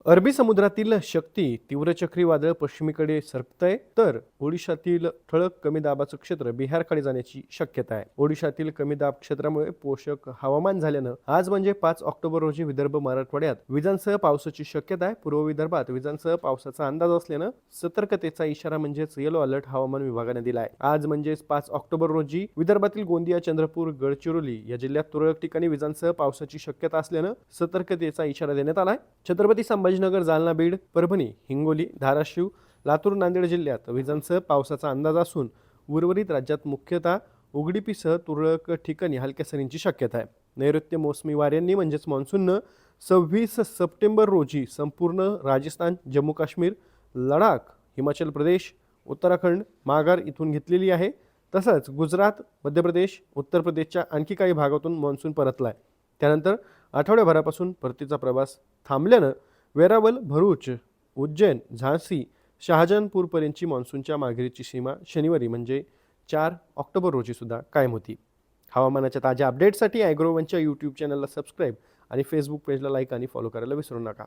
अरबी समुद्रातील शक्ती तीव्र चक्रीवादळ पश्चिमेकडे सरकतंय, तर ओडिशातील ठळक कमी दाबाचं क्षेत्र बिहारकडे जाण्याची शक्यता आहे. ओडिशातील कमी दाब क्षेत्रामुळे पोषक हवामान झाल्यानं आज म्हणजे 5 ऑक्टोबर रोजी विदर्भ मराठवाड्यात विजांसह पावसाची शक्यता आहे. पूर्व विदर्भात विजांसह पावसाचा अंदाज असल्यानं सतर्कतेचा इशारा म्हणजेच येलो अलर्ट हवामान विभागाने दिला आहे. आज म्हणजेच 5 ऑक्टोबर रोजी विदर्भातील गोंदिया, चंद्रपूर, गडचिरोली या जिल्ह्यात तुरळक ठिकाणी विजांसह पावसाची शक्यता असल्यानं सतर्कतेचा इशारा देण्यात आला आहे. छत्रपती संभाजीनगर, जालना, बीड, परभणी, हिंगोली, धाराशिव, लातूर, नांदेड जिल्ह्यात विजांसह पावसाचा अंदाज असून उर्वरित राज्यात मुख्यतः उघडीपीसह तुरळक ठिकाणी हलक्या सरींची शक्यता आहे. नैऋत्य मोसमी वाऱ्यांनी म्हणजेच मान्सूननं 26 सप्टेंबर रोजी संपूर्ण राजस्थान, जम्मू काश्मीर, लडाख, हिमाचल प्रदेश, उत्तराखंड माघार इथून घेतलेली आहे. तसंच गुजरात, मध्य प्रदेश, उत्तर प्रदेशच्या आणखी काही भागातून मान्सून परतला आहे. त्यानंतर आठवड्याभरापासून परतीचा प्रवास थांबल्यानं वेरावल, भरूच, उज्जैन, झांसी, शहाजहानपूरपर्यंतची मान्सूनच्या माघारीची सीमा शनिवारी म्हणजे 4 ऑक्टोबर रोजी सुद्धा कायम होती. हवामानाच्या ताज्या अपडेट्ससाठी ॲग्रोवनच्या यूट्यूब चॅनलला सबस्क्राईब आणि फेसबुक पेजला लाईक आणि फॉलो करायला विसरू नका.